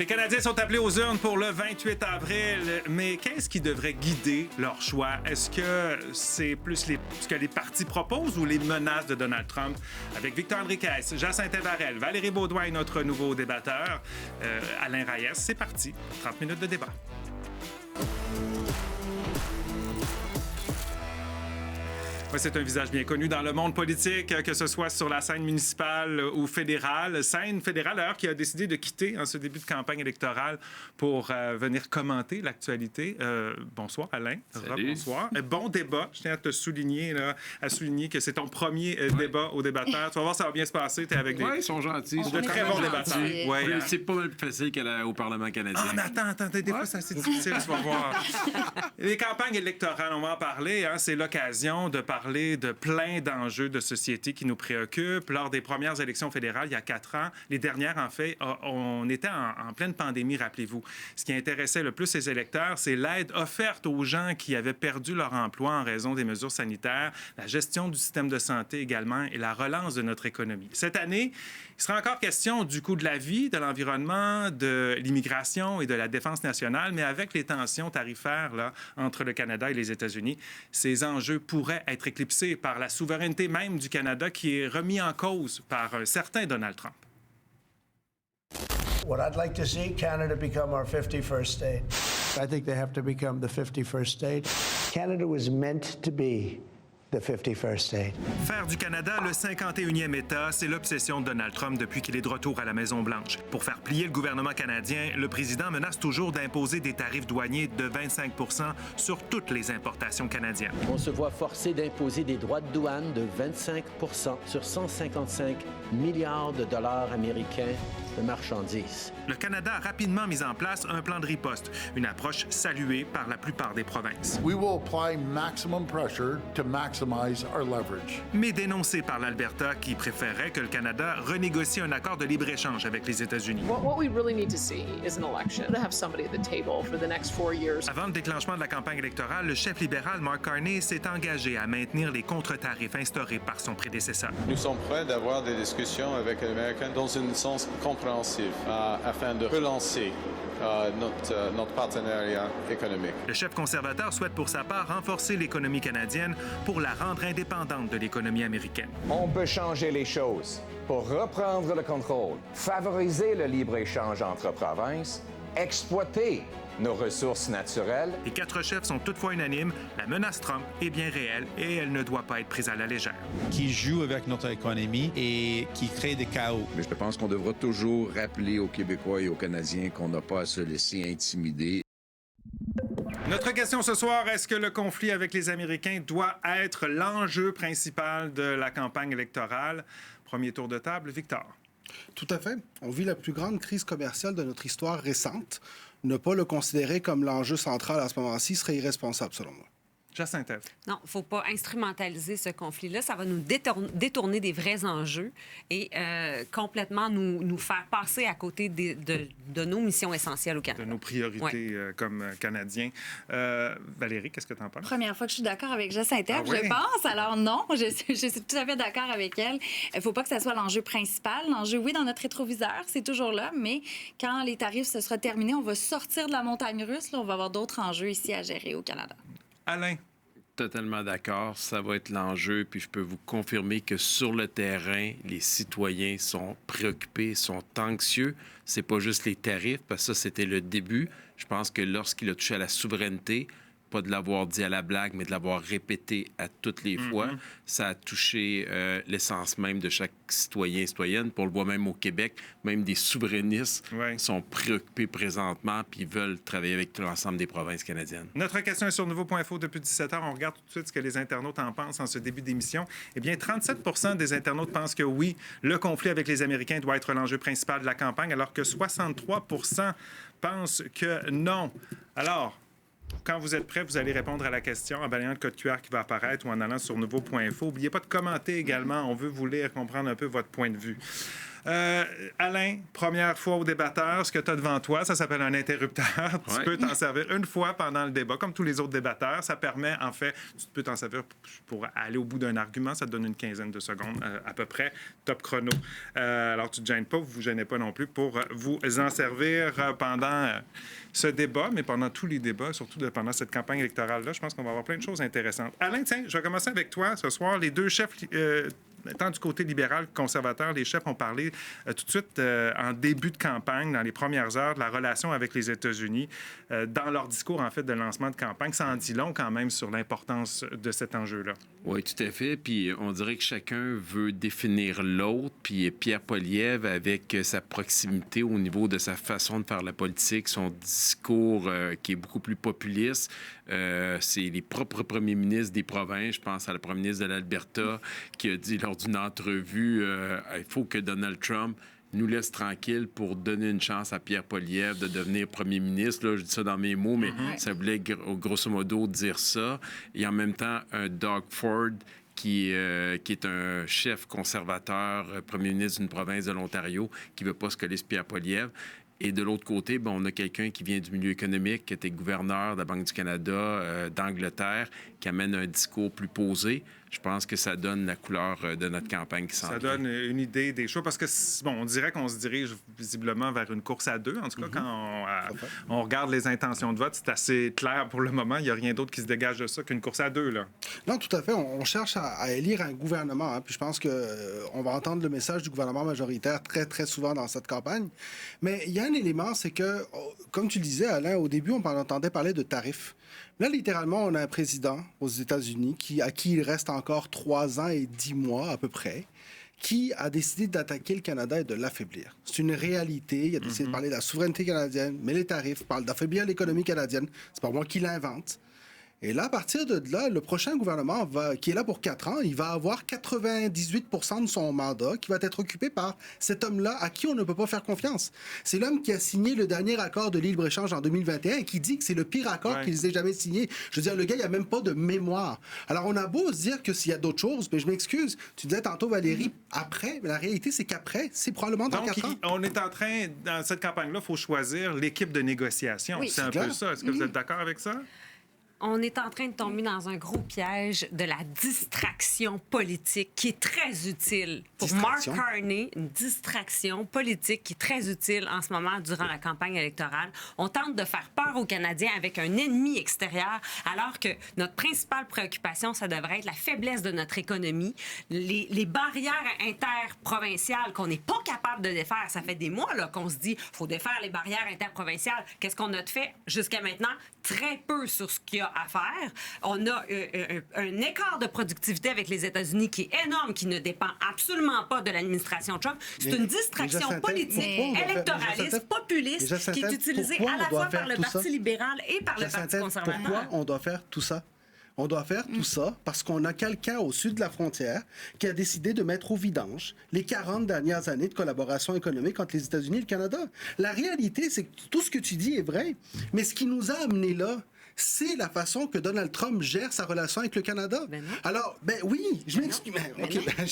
Les Canadiens sont appelés aux urnes pour le 28 avril, mais qu'est-ce qui devrait guider leur choix? Est-ce que c'est plus ce que les partis proposent ou les menaces de Donald Trump? Avec Victor Enriquez, Jacinthe Varel, Valérie Beaudoin et notre nouveau débatteur, Alain Reyes, c'est parti. 30 minutes de débat. Oui, c'est un visage bien connu dans le monde politique, que ce soit sur la scène municipale ou fédérale. Scène fédérale, d'ailleurs, qui a décidé de quitter en ce début de campagne électorale pour venir commenter l'actualité. Bonsoir, Alain. Salut. Bonsoir. Bon débat. Je tiens à te souligner, que c'est ton premier débat au débatteur. Tu vas voir, ça va bien se passer. Tu es avec Oui, ils sont gentils. de très bons débatteurs. Ouais. C'est pas mal plus facile qu'au Parlement canadien. Ah, mais attends, des fois, c'est assez difficile, tu vas voir. Les campagnes électorales, on va en parler. C'est l'occasion de parler de plein d'enjeux de société qui nous préoccupent. Lors des premières élections fédérales, il y a 4 ans, les dernières, en fait, on était en pleine pandémie, rappelez-vous. Ce qui intéressait le plus les électeurs, c'est l'aide offerte aux gens qui avaient perdu leur emploi en raison des mesures sanitaires, la gestion du système de santé également et la relance de notre économie. Cette année, il sera encore question du coût de la vie, de l'environnement, de l'immigration et de la défense nationale, mais avec les tensions tarifaires là, entre le Canada et les États-Unis, ces enjeux pourraient être éclipsés par la souveraineté même du Canada qui est remis en cause par un certain Donald Trump. What I'd like to see, Canada become our 51st state. I think they have to become the 51st state. Canada was meant to be the 51st state. Faire du Canada le 51e État, c'est l'obsession de Donald Trump depuis qu'il est de retour à la Maison-Blanche. Pour faire plier le gouvernement canadien, le président menace toujours d'imposer des tarifs douaniers de 25 % sur toutes les importations canadiennes. On se voit forcé d'imposer des droits de douane de 25 % sur 155 milliards de dollars américains de marchandises. Le Canada a rapidement mis en place un plan de riposte, une approche saluée par la plupart des provinces. We will apply maximum pressure to maximize our leverage. Mais dénoncée par l'Alberta qui préférerait que le Canada renégocie un accord de libre-échange avec les États-Unis. What we really need to see is an election to have somebody at the table for the next 4 years. Avant le déclenchement de la campagne électorale, le chef libéral Mark Carney s'est engagé à maintenir les contre-tarifs instaurés par son prédécesseur. Nous sommes prêts d'avoir des discussions avec les Américains dans un sens compréhensif afin de relancer notre partenariat économique. Le chef conservateur souhaite pour sa part renforcer l'économie canadienne pour la rendre indépendante de l'économie américaine. On peut changer les choses pour reprendre le contrôle, favoriser le libre-échange entre provinces, exploiter nos ressources naturelles. Les 4 chefs sont toutefois unanimes. La menace Trump est bien réelle et elle ne doit pas être prise à la légère. Qui joue avec notre économie et qui crée des chaos. Mais je pense qu'on devra toujours rappeler aux Québécois et aux Canadiens qu'on n'a pas à se laisser intimider. Notre question ce soir, est-ce que le conflit avec les Américains doit être l'enjeu principal de la campagne électorale? Premier tour de table, Victor. Tout à fait. On vit la plus grande crise commerciale de notre histoire récente. Ne pas le considérer comme l'enjeu central à ce moment-ci serait irresponsable, selon moi. Jacinthe. Non, il ne faut pas instrumentaliser ce conflit-là. Ça va nous détourner des vrais enjeux et complètement nous faire passer à côté de nos missions essentielles au Canada. De nos priorités comme Canadiens. Valérie, qu'est-ce que tu en penses? Première fois que je suis d'accord avec Jacinthe, je pense. Alors non, je suis tout à fait d'accord avec elle. Il ne faut pas que ça soit l'enjeu principal. L'enjeu, oui, dans notre rétroviseur, c'est toujours là, mais quand les tarifs se seront terminés, on va sortir de la montagne russe. Là, on va avoir d'autres enjeux ici à gérer au Canada. Alain. Totalement d'accord. Ça va être l'enjeu. Puis je peux vous confirmer que sur le terrain, les citoyens sont préoccupés, sont anxieux. C'est pas juste les tarifs, parce que ça, c'était le début. Je pense que lorsqu'il a touché à la souveraineté, pas de l'avoir dit à la blague, mais de l'avoir répété à toutes les fois, ça a touché l'essence même de chaque citoyen et citoyenne. Puis on le voit même au Québec, même des souverainistes sont préoccupés présentement puis veulent travailler avec tout l'ensemble des provinces canadiennes. Notre question est sur Nouveau.info depuis 17 h. On regarde tout de suite ce que les internautes en pensent en ce début d'émission. Eh bien, 37 % des internautes pensent que oui, le conflit avec les Américains doit être l'enjeu principal de la campagne, alors que 63 % pensent que non. Alors, quand vous êtes prêts, vous allez répondre à la question en balayant le code QR qui va apparaître ou en allant sur nouveau.info. N'oubliez pas de commenter également. On veut vous lire, comprendre un peu votre point de vue. Alain, première fois au débatteur, ce que tu as devant toi, ça s'appelle un interrupteur. Tu peux t'en servir une fois pendant le débat, comme tous les autres débatteurs. Ça permet, en fait, tu peux t'en servir pour aller au bout d'un argument. Ça te donne une quinzaine de secondes à peu près, top chrono. Alors, tu ne te gênes pas, vous ne vous gênez pas non plus pour vous en servir pendant ce débat, mais pendant tous les débats, surtout pendant cette campagne électorale-là. Je pense qu'on va avoir plein de choses intéressantes. Alain, tiens, je vais commencer avec toi ce soir. Les deux chefs... Tant du côté libéral que conservateur, les chefs ont parlé tout de suite en début de campagne, dans les premières heures, de la relation avec les États-Unis, dans leur discours, en fait, de lancement de campagne. Ça en dit long quand même sur l'importance de cet enjeu-là. Oui, tout à fait. Puis on dirait que chacun veut définir l'autre. Puis Pierre Poilievre, avec sa proximité au niveau de sa façon de faire la politique, son discours qui est beaucoup plus populiste, c'est les propres premiers ministres des provinces. Je pense à la première ministre de l'Alberta qui a dit lors d'une entrevue il faut que Donald Trump nous laisse tranquille pour donner une chance à Pierre Poilievre de devenir premier ministre. Là, je dis ça dans mes mots, mais ça voulait grosso modo dire ça. Et en même temps, un Doug Ford qui est un chef conservateur, premier ministre d'une province de l'Ontario, qui ne veut pas se coller sur Pierre Poilievre. Et de l'autre côté, on a quelqu'un qui vient du milieu économique, qui était gouverneur de la Banque du Canada, d'Angleterre, qui amène un discours plus posé. Je pense que ça donne la couleur de notre campagne qui s'en vient. Ça donne une idée des choix, parce que, on dirait qu'on se dirige visiblement vers une course à deux. En tout cas, quand on regarde les intentions de vote, c'est assez clair pour le moment. Il n'y a rien d'autre qui se dégage de ça qu'une course à deux, là. Non, tout à fait. On cherche à élire un gouvernement. Puis je pense qu'on va entendre le message du gouvernement majoritaire très, très souvent dans cette campagne. Mais il y a un élément, c'est que, comme tu le disais, Alain, au début, on entendait parler de tarifs. Là, littéralement, on a un président aux États-Unis à qui il reste encore 3 ans et 10 mois à peu près, qui a décidé d'attaquer le Canada et de l'affaiblir. C'est une réalité. Il a décidé de parler de la souveraineté canadienne, mais les tarifs parlent d'affaiblir l'économie canadienne. C'est pas moi qui l'invente. Et là, à partir de là, le prochain gouvernement qui est là pour 4 ans, il va avoir 98% de son mandat qui va être occupé par cet homme-là à qui on ne peut pas faire confiance. C'est l'homme qui a signé le dernier accord de libre-échange en 2021 et qui dit que c'est le pire accord qu'ils aient jamais signé. Je veux dire, le gars, il n'y a même pas de mémoire. Alors, on a beau se dire que s'il y a d'autres choses, mais je m'excuse. Tu disais tantôt, Valérie, après, mais la réalité, c'est qu'après, c'est probablement dans 4 ans. On est en train, dans cette campagne-là, il faut choisir l'équipe de négociation. Oui, c'est un peu ça. Est-ce que vous êtes d'accord avec ça? On est en train de tomber dans un gros piège de la distraction politique qui est très utile. Pour Mark Carney, une distraction politique qui est très utile en ce moment durant la campagne électorale. On tente de faire peur aux Canadiens avec un ennemi extérieur, alors que notre principale préoccupation, ça devrait être la faiblesse de notre économie, les barrières interprovinciales qu'on n'est pas capable de défaire. Ça fait des mois là, qu'on se dit qu'il faut défaire les barrières interprovinciales. Qu'est-ce qu'on a fait jusqu'à maintenant? Très peu sur ce qu'il y a à faire. On a un écart de productivité avec les États-Unis qui est énorme, qui ne dépend absolument pas de l'administration Trump. C'est une distraction politique, électoraliste, populiste, qui est utilisée à la fois par le Parti libéral et par le Parti conservateur. Pourquoi on doit faire tout ça? On doit faire tout ça parce qu'on a quelqu'un au sud de la frontière qui a décidé de mettre au vidange les 40 dernières années de collaboration économique entre les États-Unis et le Canada. La réalité, c'est que tout ce que tu dis est vrai, mais ce qui nous a amenés là, c'est la façon que Donald Trump gère sa relation avec le Canada. Alors, oui, je m'excuse.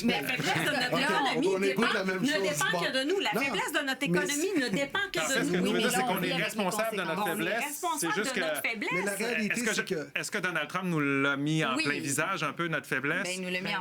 Mais la faiblesse de notre économie ne dépend que de nous. La faiblesse de notre économie ne dépend que de nous. Ce que nous dire, c'est qu'on est responsable de notre faiblesse. C'est juste que... Mais la réalité, c'est que... Est-ce que Donald Trump nous l'a mis en plein visage, un peu, notre faiblesse? Il nous l'a mis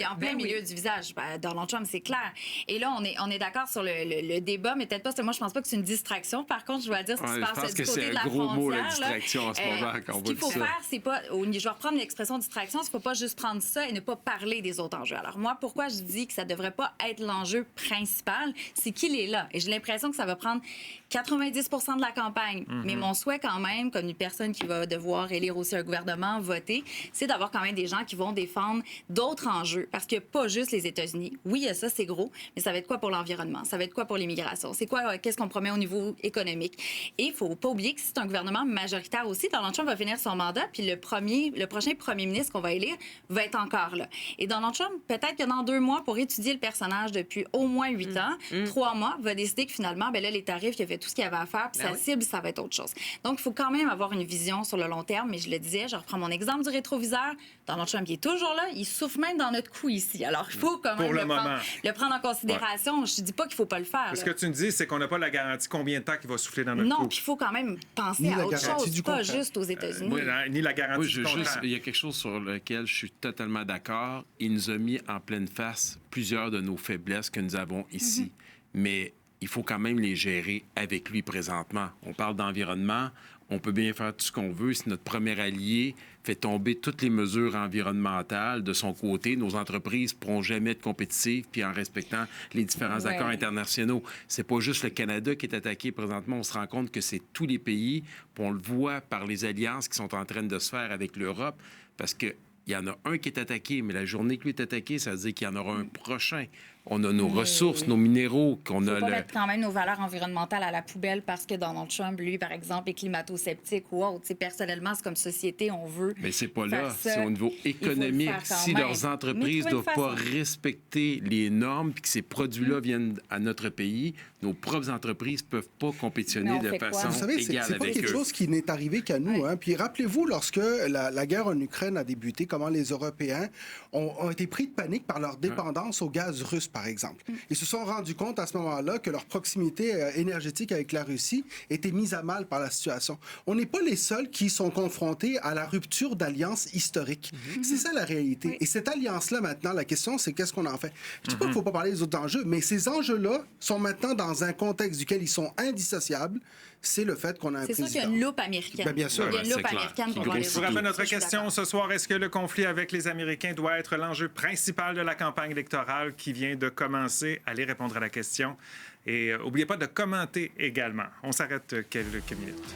en plein milieu du visage. Donald Trump, c'est clair. Et là, on est d'accord sur le débat, mais peut-être pas... Moi, je pense pas que c'est une distraction. Par contre, je dois dire ce qui se passe du côté de la frontière. Je pense que c'est un gros mot, la distraction, en ce moment. Ce qu'il faut faire, c'est pas... Je vais reprendre l'expression distraction. Il ne faut pas juste prendre ça et ne pas parler des autres enjeux. Alors moi, pourquoi je dis que ça ne devrait pas être l'enjeu principal, c'est qu'il est là. Et j'ai l'impression que ça va prendre 90% de la campagne. Mais mon souhait quand même, comme une personne qui va devoir élire aussi un gouvernement, voter, c'est d'avoir quand même des gens qui vont défendre d'autres enjeux. Parce qu'il n'y a pas juste les États-Unis. Oui, il y a ça, c'est gros, mais ça va être quoi pour l'environnement? Ça va être quoi pour l'immigration? C'est quoi, qu'est-ce qu'on promet au niveau économique? Et il ne faut pas oublier que c'est un gouvernement majoritaire aussi. Donald Trump va finir son mandat, puis le prochain premier ministre qu'on va élire va être encore là. Et Donald Trump, peut-être que dans 2 mois, pour étudier le personnage depuis au moins 8 ans, 3 mois, va décider que finalement, ben là, les tarifs, il a fait tout ce qu'il avait à faire, puis sa cible, ça va être autre chose. Donc, il faut quand même avoir une vision sur le long terme, mais je le disais, je reprends mon exemple du rétroviseur. Donald Trump, il est toujours là, il souffle même dans notre cou ici. Alors, il faut quand même le prendre en considération. Je ne dis pas qu'il ne faut pas le faire. Ce que tu me dis, c'est qu'on n'a pas la garantie combien de temps qu'il va souffler dans notre cou. Non, puis il faut quand même penser à autre chose, pas juste aux États-Unis. Ni la garantie du contrat. Il y a quelque chose sur lequel je suis totalement d'accord. Il nous a mis en pleine face plusieurs de nos faiblesses que nous avons ici. Mais il faut quand même les gérer avec lui présentement. On parle d'environnement. On peut bien faire tout ce qu'on veut. Si notre premier allié fait tomber toutes les mesures environnementales de son côté, nos entreprises ne pourront jamais être compétitives puis en respectant les différents accords internationaux. C'est pas juste le Canada qui est attaqué présentement. On se rend compte que c'est tous les pays. Puis on le voit par les alliances qui sont en train de se faire avec l'Europe parce que il y en a un qui est attaqué, mais la journée que lui est attaqué, ça veut dire qu'il y en aura un prochain. On a nos ressources, nos minéraux. On ne faut pas mettre quand même nos valeurs environnementales à la poubelle parce que Donald Trump, lui, par exemple, est climato-sceptique ou autre. T'sais, personnellement, c'est comme société, on veut. Mais c'est pas là. C'est au niveau économique. Si leurs entreprises ne doivent pas respecter les normes puis que ces produits-là viennent à notre pays, nos propres entreprises ne peuvent pas compétitionner de façon Vous savez, égale c'est pas avec quelque eux. chose qui n'est arrivé qu'à nous. Hein. Puis rappelez-vous, lorsque la guerre en Ukraine a débuté, comment les Européens ont été pris de panique par leur dépendance au gaz russe, par exemple. Ils se sont rendus compte à ce moment-là que leur proximité énergétique avec la Russie était mise à mal par la situation. On n'est pas les seuls qui sont confrontés à la rupture d'alliances historiques. C'est ça la réalité. Et cette alliance-là, maintenant, la question, c'est qu'est-ce qu'on en fait? Je ne dis pas qu'il ne faut pas parler des autres enjeux, mais ces enjeux-là sont maintenant dans un contexte duquel ils sont indissociables. C'est le fait qu'on a un président. C'est sûr qu'il y a une loupe américaine. Ben, bien sûr. Il y a une loupe américaine pour voir les Je vous rappelle notre question ce soir. Est-ce que le conflit avec les Américains doit être l'enjeu principal de la campagne électorale qui vient de commencer? Allez répondre à la question. Et n'oubliez pas de commenter également. On s'arrête quelques minutes.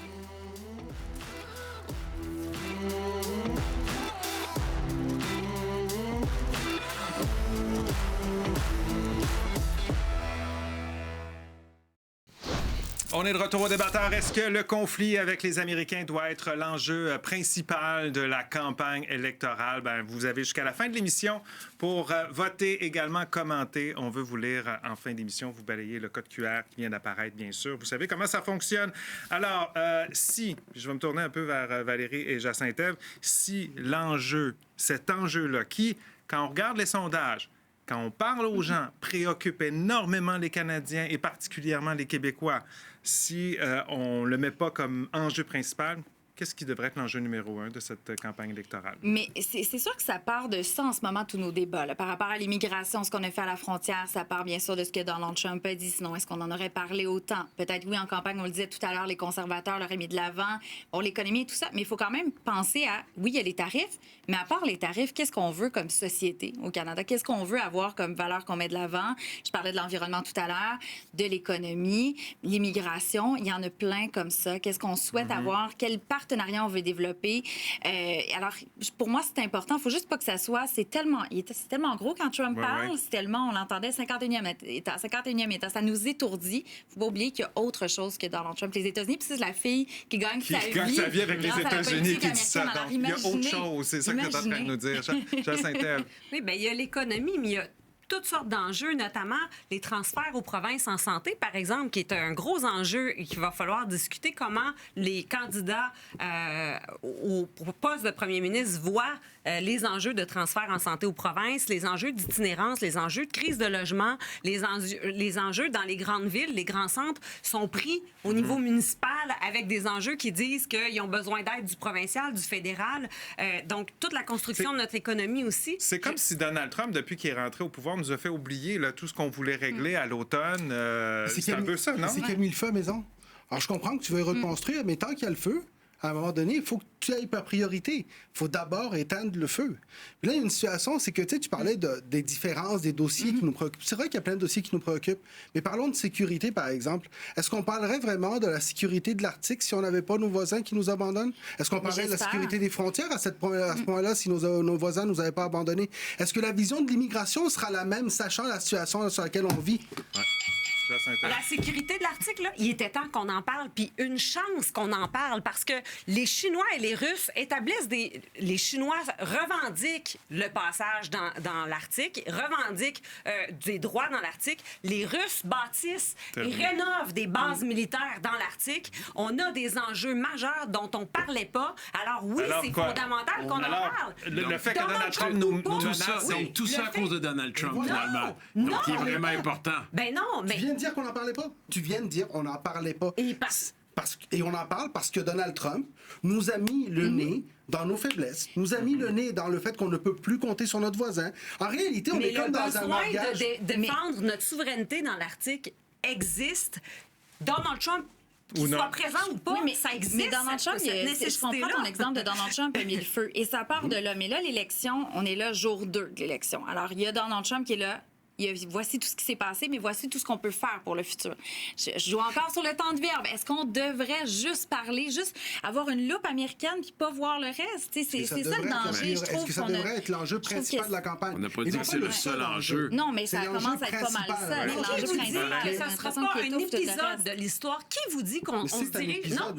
On est de retour au débatteur. Est-ce que le conflit avec les Américains doit être l'enjeu principal de la campagne électorale? Ben, vous avez jusqu'à la fin de l'émission pour voter, également commenter. On veut vous lire en fin d'émission. Vous balayez le code QR qui vient d'apparaître, bien sûr. Vous savez comment ça fonctionne. Alors, si, je vais me tourner un peu vers Valérie et Jacinthe-Ève, si l'enjeu, cet enjeu-là, qui, quand on regarde les sondages, quand on parle aux gens, préoccupe énormément les Canadiens et particulièrement les Québécois, si on ne le met pas comme enjeu principal, qu'est-ce qui devrait être l'enjeu numéro 1 de cette campagne électorale? Mais c'est sûr que ça part de ça en ce moment, tous nos débats. Là. Par rapport à l'immigration, ce qu'on a fait à la frontière, ça part bien sûr de ce que Donald Trump a dit. Sinon, est-ce qu'on en aurait parlé autant? Peut-être oui, en campagne, on le disait tout à l'heure, les conservateurs l'auraient mis de l'avant. Bon, l'économie et tout ça. Mais il faut quand même penser à, oui, il y a les tarifs, mais à part les tarifs, qu'est-ce qu'on veut comme société au Canada? Qu'est-ce qu'on veut avoir comme valeur qu'on met de l'avant? Je parlais de l'environnement tout à l'heure, de l'économie, l'immigration. Il y en a plein comme ça. Qu'est-ce qu'on souhaite avoir? Quel partenariat on veut développer? Alors, pour moi, c'est important. Il faut juste pas que ça soit... C'est tellement gros quand Trump parle. C'est tellement... On l'entendait 51e État. Ça nous étourdit. Il ne faut pas oublier qu'il y a autre chose que Donald Trump. Les États-Unis, puis c'est la fille qui gagne sa vie. Qui gagne sa vie avec les États-Unis qui dit ça. Donc, il y a autre chose. C'est ça que tu es en train de nous dire. Jacinthe-Ève. Oui, bien, il y a l'économie, mais il y a toutes sortes d'enjeux, notamment les transferts aux provinces en santé, par exemple, qui est un gros enjeu et qu'il va falloir discuter comment les candidats au poste de premier ministre voient les enjeux de transfert en santé aux provinces, les enjeux d'itinérance, les enjeux de crise de logement, les enjeux dans les grandes villes, les grands centres sont pris au niveau municipal avec des enjeux qui disent qu'ils ont besoin d'aide du provincial, du fédéral. Donc, toute la construction de notre économie aussi. C'est comme si Donald Trump, depuis qu'il est rentré au pouvoir, nous a fait oublier là, tout ce qu'on voulait régler à l'automne. C'est un peu ça, non? C'est qu'il a mis le feu à la maison. Alors, je comprends que tu veux reconstruire, mais tant qu'il y a le feu, à un moment donné, il faut que tu ailles par priorité. Il faut d'abord éteindre le feu. Puis là, il y a une situation, c'est que tu parlais des différences, des dossiers qui nous préoccupent. C'est vrai qu'il y a plein de dossiers qui nous préoccupent, mais parlons de sécurité, par exemple. Est-ce qu'on parlerait vraiment de la sécurité de l'Arctique si on n'avait pas nos voisins qui nous abandonnent? Est-ce qu'on parlerait de la sécurité des frontières à ce point-là si nos voisins ne nous avaient pas abandonnés? Est-ce que la vision de l'immigration sera la même, sachant la situation sur laquelle on vit? La sécurité de l'Arctique, là, il était temps qu'on en parle, puis une chance qu'on en parle, parce que les Chinois et les Russes établissent Les Chinois revendiquent le passage dans l'Arctique, revendiquent des droits dans l'Arctique. Les Russes bâtissent et rénovent des bases militaires dans l'Arctique. On a des enjeux majeurs dont on ne parlait pas. Alors oui, c'est fondamental qu'on en parle. Le fait que Donald Trump nous menace... Donc, tout ça à cause de Donald Trump, finalement. Donc, qui est vraiment important. Ben non, mais... Tu viens de dire qu'on n'en parlait pas. Tu viens de dire qu'on n'en parlait pas. Et on en parle parce que Donald Trump nous a mis le nez dans nos faiblesses, nous a mis le nez dans le fait qu'on ne peut plus compter sur notre voisin. En réalité, on est comme dans un mariage... Mais le besoin de défendre notre souveraineté dans l'Arctique existe. Donald Trump soit présent ou pas, mais ça existe. Mais Donald Trump, je comprends ton exemple de Donald Trump a mis le feu. Et ça part de là. Mais là, l'élection, on est là jour 2 de l'élection. Alors, il y a Donald Trump qui est là. Voici tout ce qui s'est passé, mais voici tout ce qu'on peut faire pour le futur. Je joue encore sur le temps de verbe. Est-ce qu'on devrait juste parler, juste avoir une loupe américaine puis pas voir le reste? C'est ça le danger, je trouve. Est-ce que ça devrait être l'enjeu principal de la campagne? On n'a pas dit que c'est le seul enjeu. Non, mais ça commence à être pas mal ça. L'enjeu principal, que ça ne sera pas un épisode de l'histoire. Qui vous dit qu'on se dirige? Non,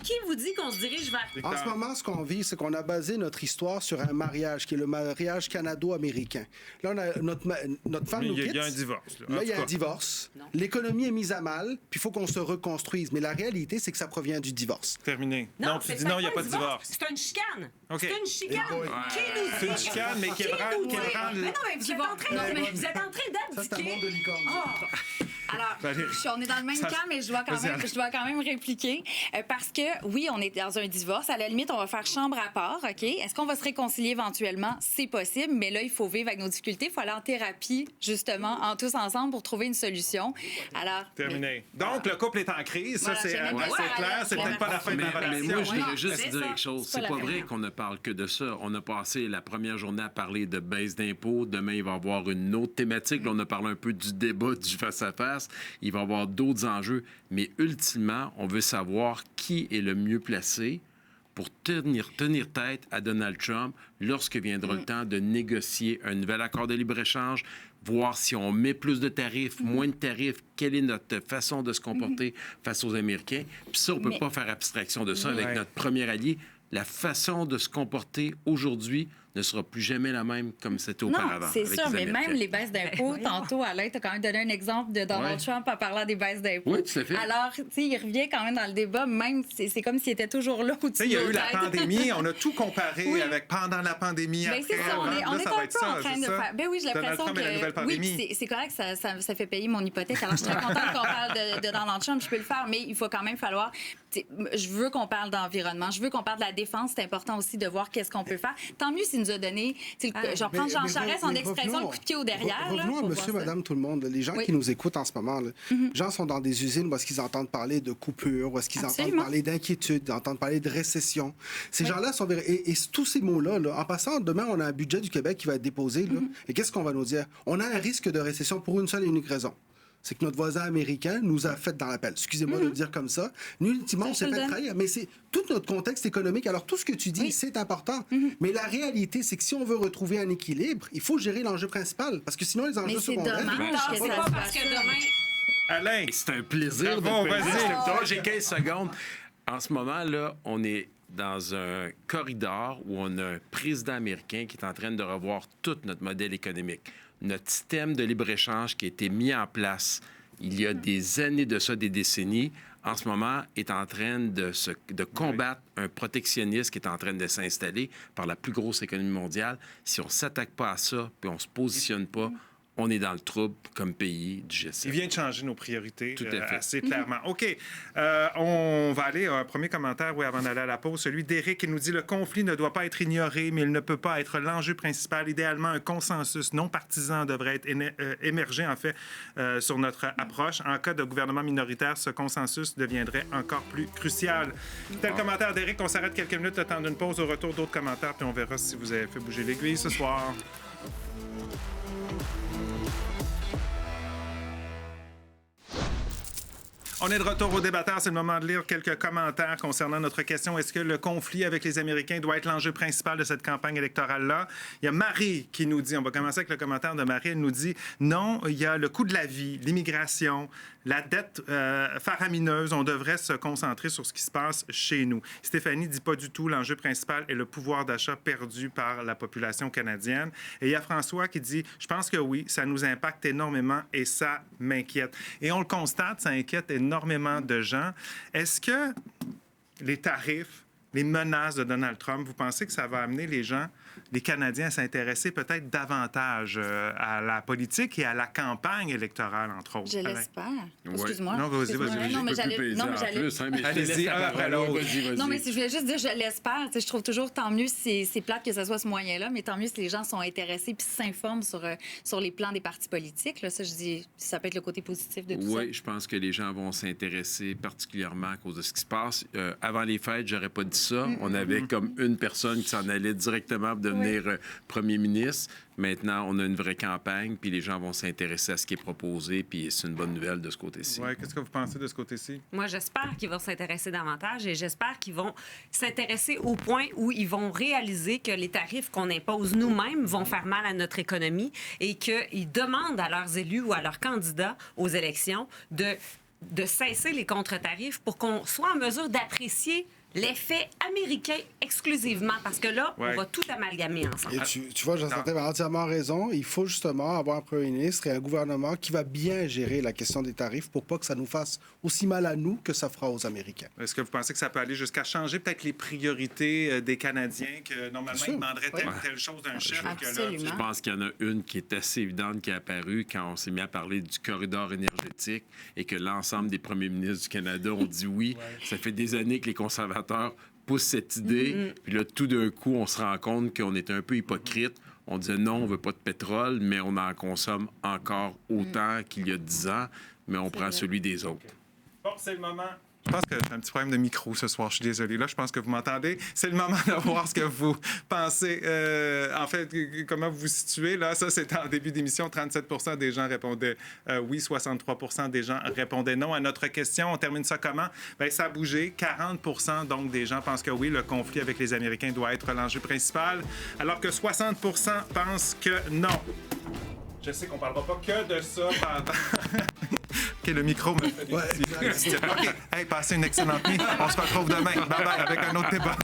qui vous dit qu'on se dirige vers... En ce moment, ce qu'on vit, c'est qu'on a basé notre histoire sur un mariage, qui est le mariage canado-américain. Là, on a notre femme nous quitte. Il y a un divorce. Là, il y a un divorce. L'économie est mise à mal, puis il faut qu'on se reconstruise. Mais la réalité, c'est que ça provient du divorce. Terminé. Non, tu dis non, il n'y a pas de divorce. C'est une chicane. Okay. C'est une chicane. C'est une chicane, mais qui rend... Mais non, mais vous êtes en train d'abdiquer. Ça, c'est un monde de licorne. Alors, on est dans le même camp, mais je dois quand même répliquer. Parce que, oui, on est dans un divorce. À la limite, on va faire chambre à part, OK? Est-ce qu'on va se réconcilier éventuellement? C'est possible, mais là, il faut vivre avec nos difficultés. Il faut aller en thérapie, justement, tous ensemble pour trouver une solution. Alors... Terminé. Donc, le couple est en crise. Ça, c'est clair. C'est peut-être pas la fin de la relation. Mais moi, je voudrais juste dire quelque chose. C'est pas vrai qu'on ne parle que de ça. On a passé la première journée à parler de baisse d'impôts. Demain, il va y avoir une autre thématique. Là, on a parlé un peu du débat du face-à-face. Il va y avoir d'autres enjeux. Mais ultimement, on veut savoir qui est le mieux placé pour tenir tête à Donald Trump lorsque viendra le temps de négocier un nouvel accord de libre-échange, voir si on met plus de tarifs, moins de tarifs, quelle est notre façon de se comporter face aux Américains. Puis ça, on ne peut pas faire abstraction de ça avec notre premier allié. La façon de se comporter aujourd'hui ne sera plus jamais la même comme c'était auparavant. Non, c'est sûr, mais même les baisses d'impôts, tantôt, Alain, tu as quand même donné un exemple de Donald Trump en parlant des baisses d'impôts. Oui, tout à fait. Alors, tu sais, il revient quand même dans le débat, même, c'est comme s'il était toujours là au-dessus. Il y a eu la pandémie, on a tout comparé avec pendant la pandémie. Bien, c'est ça, on est un peu en train de faire. Ben oui, j'ai l'impression que. Oui, c'est correct, ça fait payer mon hypothèque. Alors, je suis très contente qu'on parle de Donald Trump, je peux le faire, mais il faut quand même falloir. Je veux qu'on parle d'environnement, je veux qu'on parle de la défense. C'est important aussi de voir qu'est-ce qu'on peut faire. Tant mieux s'il nous a donné. Je reprends Jean Charest en expression le coup de pied au derrière. Revenons à monsieur, madame, tout le monde. Les gens qui nous écoutent en ce moment, les gens sont dans des usines où est-ce qu'ils entendent parler de coupures, où est-ce qu'ils entendent parler d'inquiétude, entendent parler de récession. Ces gens-là sont... Et tous ces mots-là, en passant, demain, on a un budget du Québec qui va être déposé. Et qu'est-ce qu'on va nous dire? On a un risque de récession pour une seule et unique raison. C'est que notre voisin américain nous a fait dans la pelle. Excusez-moi de le dire comme ça. Nous, ultimement, on s'est fait trahir. Mais c'est tout notre contexte économique. Alors, tout ce que tu dis, c'est important. Mais la réalité, c'est que si on veut retrouver un équilibre, il faut gérer l'enjeu principal. Parce que sinon, les enjeux secondaires... parce que demain... Alain, c'est un plaisir de j'ai 15 secondes. En ce moment-là, on est dans un corridor où on a un président américain qui est en train de revoir tout notre modèle économique. Notre système de libre-échange qui a été mis en place il y a des années de ça, des décennies, en ce moment est en train de combattre un protectionnisme qui est en train de s'installer par la plus grosse économie mondiale. Si on ne s'attaque pas à ça, puis on ne se positionne pas, on est dans le trouble comme pays du G7. Il vient de changer nos priorités Tout à fait. assez clairement. OK. On va aller à un premier commentaire avant d'aller à la pause. Celui d'Éric qui nous dit « Le conflit ne doit pas être ignoré, mais il ne peut pas être l'enjeu principal. Idéalement, un consensus non partisan devrait être émerger, en fait, sur notre approche. En cas de gouvernement minoritaire, ce consensus deviendrait encore plus crucial. » Tel commentaire d'Éric. On s'arrête quelques minutes, le temps d'une pause. Au retour, d'autres commentaires, puis on verra si vous avez fait bouger l'aiguille ce soir. On est de retour au débatteur. C'est le moment de lire quelques commentaires concernant notre question. Est-ce que le conflit avec les Américains doit être l'enjeu principal de cette campagne électorale-là? Il y a Marie qui nous dit, on va commencer avec le commentaire de Marie, elle nous dit, non, il y a le coût de la vie, l'immigration, la dette faramineuse. On devrait se concentrer sur ce qui se passe chez nous. Stéphanie dit pas du tout. L'enjeu principal est le pouvoir d'achat perdu par la population canadienne. Et il y a François qui dit, je pense que oui, ça nous impacte énormément et ça m'inquiète. Et on le constate, ça inquiète énormément de gens. Est-ce que les tarifs, les menaces de Donald Trump, vous pensez que ça va amener les gens, les Canadiens, à s'intéresser peut-être davantage à la politique et à la campagne électorale, entre autres? Je l'espère. Ouais. Excuse-moi. Non, vas-y, vas-y. Non, mais j'allais... Allez-y, un après l'autre. Non, mais je voulais juste dire, je l'espère. Je trouve toujours, tant mieux si c'est plate que ce soit ce moyen-là, mais tant mieux si les gens sont intéressés puis s'informent sur les plans des partis politiques. Là, ça, je dis, ça peut être le côté positif de tout ça. Oui, je pense que les gens vont s'intéresser particulièrement à cause de ce qui se passe. Avant les fêtes, j'aurais pas dit ça. On avait comme une personne qui s'en allait directement pour devenir premier ministre. Maintenant, on a une vraie campagne, puis les gens vont s'intéresser à ce qui est proposé, puis c'est une bonne nouvelle de ce côté-ci. Oui, qu'est-ce que vous pensez de ce côté-ci? Moi, j'espère qu'ils vont s'intéresser davantage et j'espère qu'ils vont s'intéresser au point où ils vont réaliser que les tarifs qu'on impose nous-mêmes vont faire mal à notre économie et qu'ils demandent à leurs élus ou à leurs candidats aux élections de cesser les contre-tarifs pour qu'on soit en mesure d'apprécier l'effet américain exclusivement, parce que là, on va tout amalgamer ensemble. Et tu vois, Jean-Santé a entièrement raison. Il faut justement avoir un premier ministre et un gouvernement qui va bien gérer la question des tarifs pour pas que ça nous fasse aussi mal à nous que ça fera aux Américains. Est-ce que vous pensez que ça peut aller jusqu'à changer peut-être les priorités des Canadiens, que normalement ils demanderaient telle ou telle chose d'un chef? Je pense qu'il y en a une qui est assez évidente qui est apparue quand on s'est mis à parler du corridor énergétique et que l'ensemble des premiers ministres du Canada ont dit oui. Ça fait des années que les conservateurs poussent cette idée. Puis là, tout d'un coup, on se rend compte qu'on est un peu hypocrite. On disait non, on veut pas de pétrole, mais on en consomme encore autant qu'il y a 10 ans, mais on prend celui des autres. Bon, c'est le moment. Je pense que j'ai un petit problème de micro ce soir. Je suis désolé. Là, je pense que vous m'entendez. C'est le moment de voir ce que vous pensez. En fait, comment vous vous situez. Là, ça, c'était en début d'émission. 37 % des gens répondaient oui. 63 % des gens répondaient non à notre question. On termine ça comment? Bien, ça a bougé. 40 % donc des gens pensent que oui, le conflit avec les Américains doit être l'enjeu principal, alors que 60 % pensent que non. Je sais qu'on ne parlera pas que de ça pendant... OK, le micro me fait des petits... OK, hey, passez une excellente nuit. On se retrouve demain. Bye-bye avec un autre débat.